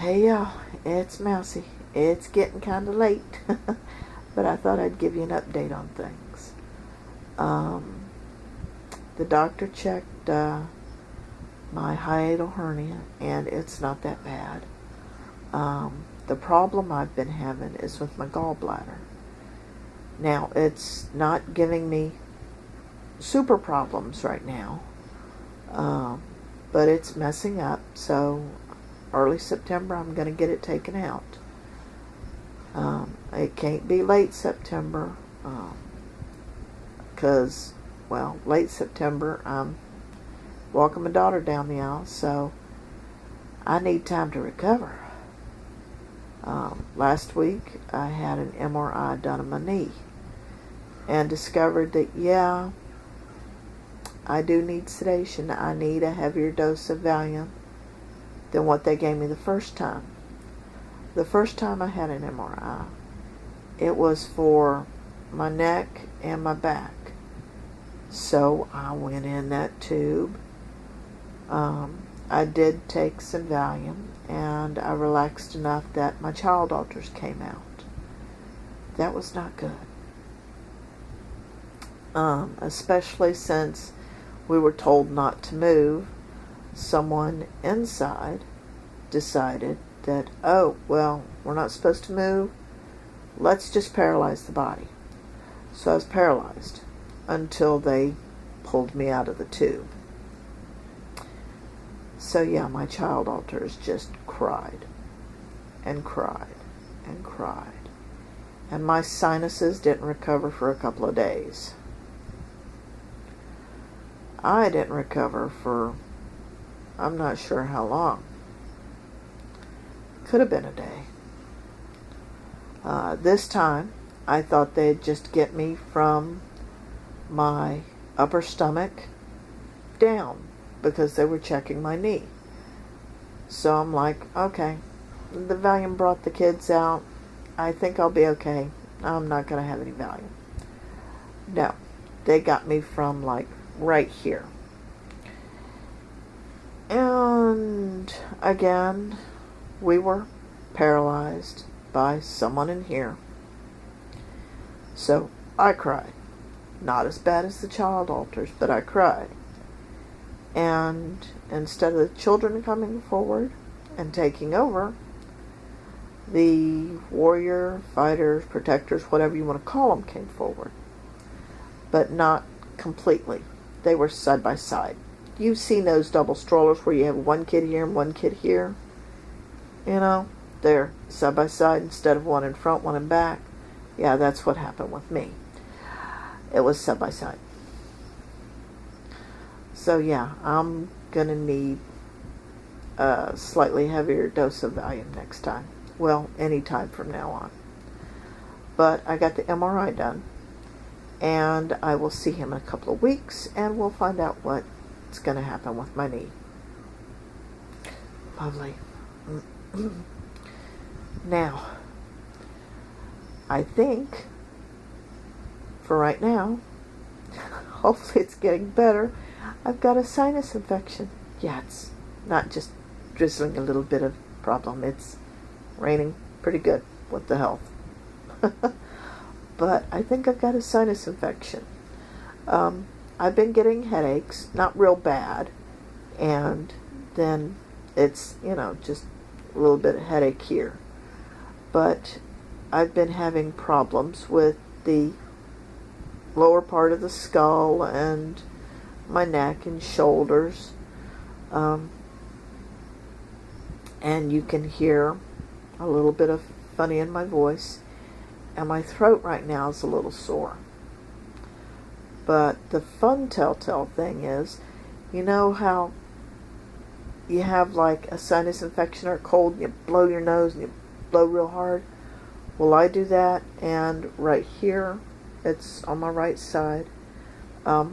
Hey y'all, it's Mousy. It's getting kind of late, but I thought I'd give you an update on things. The doctor checked my hiatal hernia, and it's not that bad. The problem I've been having is with my gallbladder. Now, it's not giving me super problems right now, but it's messing up, so early September I'm going to get it taken out. It can't be late September, because, late September I'm walking my daughter down the aisle, so I need time to recover. Last week I had an MRI done on my knee and discovered that, I do need sedation. I need a heavier dose of Valium than what they gave me the first time. The first time I had an MRI, it was for my neck and my back. So I went in that tube. I did take some Valium, and I relaxed enough that my child alters came out. That was not good. Especially since we were told not to move. Someone inside decided that, we're not supposed to move. Let's just paralyze the body. So I was paralyzed until they pulled me out of the tube. So my child alters just cried and cried and cried. And my sinuses didn't recover for a couple of days. I didn't recover for, I'm not sure how long. Could have been a day. This time, I thought they'd just get me from my upper stomach down because they were checking my knee. So I'm like, okay, the Valium brought the kids out. I think I'll be okay. I'm not going to have any Valium. No, they got me from right here. And again, we were paralyzed by someone in here. So I cried. Not as bad as the child alters, but I cried. And instead of the children coming forward and taking over, the warrior, fighters, protectors, whatever you want to call them, came forward. But not completely. They were side by side. You've seen those double strollers where you have one kid here and one kid here. They're side by side instead of one in front, one in back. Yeah, that's what happened with me. It was side by side. So I'm going to need a slightly heavier dose of Valium next time. Well, any time from now on. But I got the MRI done. And I will see him in a couple of weeks, and we'll find out what's going to happen with my knee. Lovely. Now, I think, for right now, hopefully it's getting better, I've got a sinus infection. Yeah, it's not just drizzling a little bit of problem. It's raining pretty good with the health. But I think I've got a sinus infection. I've been getting headaches, not real bad, and then it's, just a little bit of headache here. But I've been having problems with the lower part of the skull and my neck and shoulders. And you can hear a little bit of funny in my voice. And my throat right now is a little sore. But the fun telltale thing is, you know how you have a sinus infection or a cold and you blow your nose and you blow real hard? Well, I do that, and right here, it's on my right side, I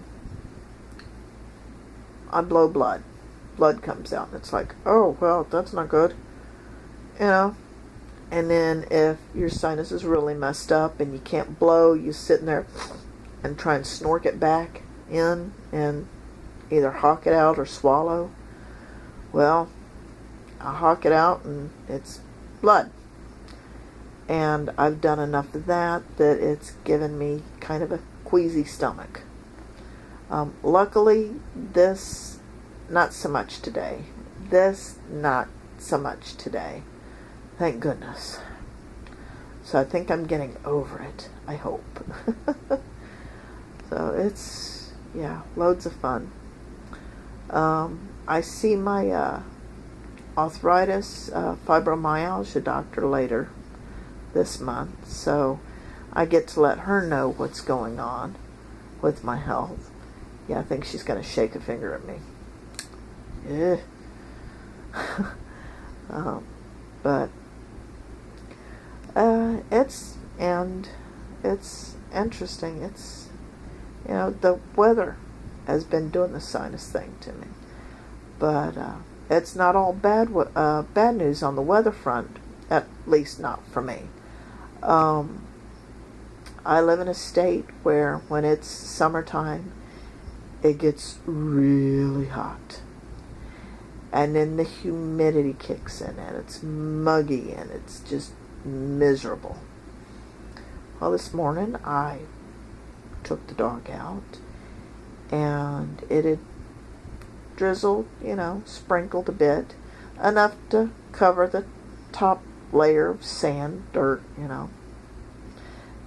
blow blood. Blood comes out, and it's like, oh, well, that's not good. And then if your sinus is really messed up and you can't blow, you sit in there and try and snork it back in and either hawk it out or swallow. Well, I hawk it out and it's blood. And I've done enough of that it's given me kind of a queasy stomach. Luckily, this, not so much today. This, not so much today. Thank goodness. So I think I'm getting over it, I hope. So it's, yeah, loads of fun. I see my arthritis, fibromyalgia doctor later this month, so I get to let her know what's going on with my health. Yeah, I think she's going to shake a finger at me. Yeah. But it's interesting. It's, the weather has been doing the sinus thing to me, but it's not all bad news on the weather front, at least not for me. I live in a state where when it's summertime, it gets really hot. And then the humidity kicks in and it's muggy and it's just miserable. Well, this morning I took the dog out and it had drizzled, sprinkled a bit, enough to cover the top layer of sand, dirt,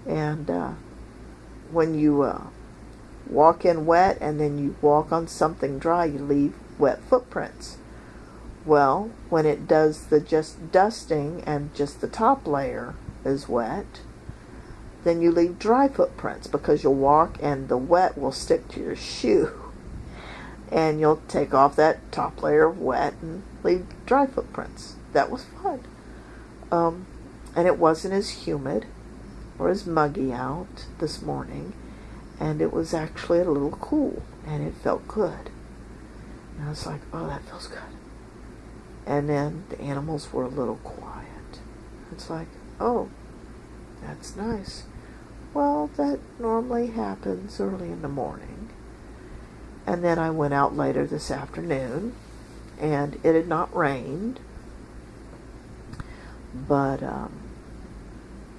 And when you walk in wet and then you walk on something dry, you leave wet footprints. Well, when it does the just dusting and just the top layer is wet, then you leave dry footprints because you'll walk and the wet will stick to your shoe. And you'll take off that top layer of wet and leave dry footprints. That was fun. And it wasn't as humid or as muggy out this morning. And it was actually a little cool. And it felt good. And I was like, oh, that feels good. And then the animals were a little quiet. It's like, oh, that's nice. Well, that normally happens early in the morning. And then I went out later this afternoon, and it had not rained, but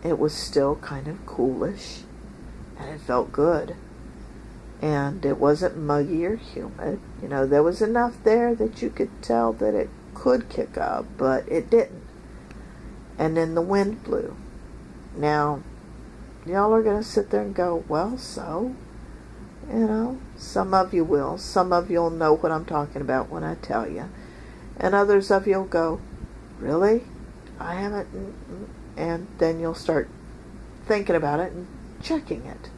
it was still kind of coolish, and it felt good. And it wasn't muggy or humid. There was enough there that you could tell that it could kick up, but it didn't. And then the wind blew. Now, y'all are going to sit there and go, well, so, some of you will. Some of you will know what I'm talking about when I tell you. And others of you will go, really? I haven't. And then you'll start thinking about it and checking it.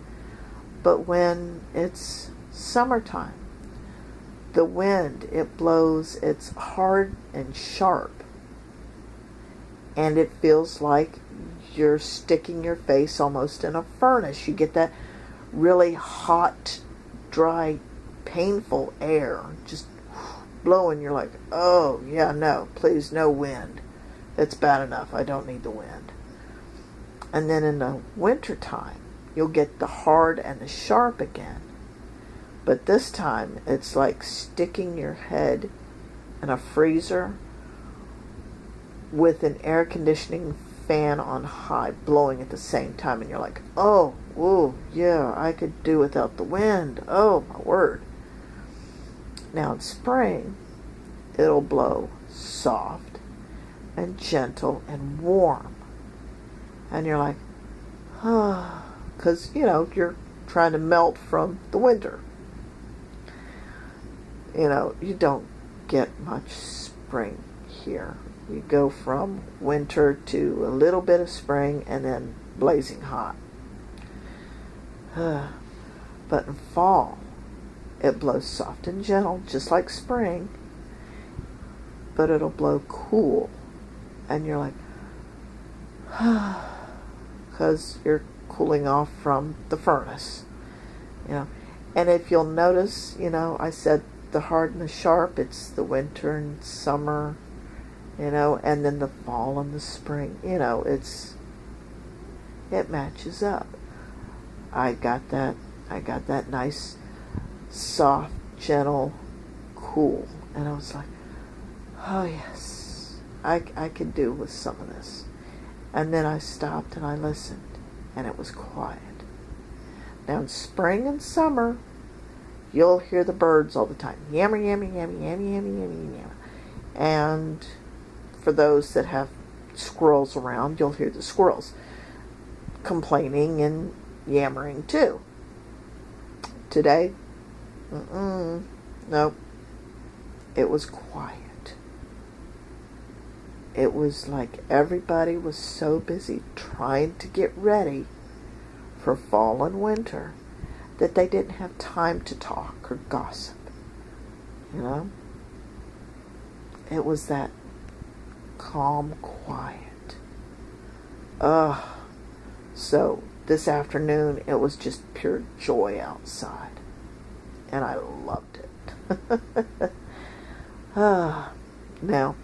But when it's summertime, the wind, it blows, it's hard and sharp. And it feels like you're sticking your face almost in a furnace. You get that really hot, dry, painful air just blowing. You're like, oh, yeah, no, please, no wind. It's bad enough. I don't need the wind. And then in the wintertime, you'll get the hard and the sharp again. But this time, it's like sticking your head in a freezer with an air conditioning fan on high, blowing at the same time. And you're like, oh, whoa, yeah, I could do without the wind. Oh, my word. Now in spring, it'll blow soft and gentle and warm. And you're like, ah, because, you're trying to melt from the winter. You don't get much spring here. You go from winter to a little bit of spring and then blazing hot. But in fall, it blows soft and gentle, just like spring, but it'll blow cool. And you're like, because you're cooling off from the furnace. And if you'll notice, I said the hard and the sharp, it's the winter and summer, and then the fall and the spring, it matches up. I got that nice, soft, gentle, cool, and I was like, oh yes, I could do with some of this. And then I stopped and I listened, and it was quiet. Now in spring and summer, you'll hear the birds all the time. Yammer, yammer, yammer, yammer, yammer, yammer, yammer. And for those that have squirrels around, you'll hear the squirrels complaining and yammering too. Today, nope. It was quiet. It was like everybody was so busy trying to get ready for fall and winter that they didn't have time to talk or gossip. You know? It was that calm quiet. So this afternoon it was just pure joy outside. And I loved it. Now,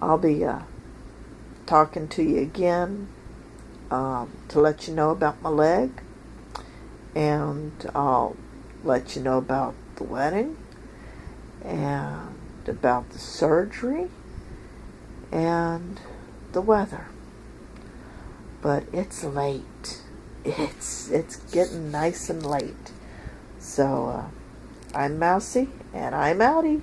I'll be talking to you again to let you know about my leg, and I'll let you know about the wedding and about the surgery and the weather. But it's late. It's getting nice and late. So I'm Mousy, and I'm outie.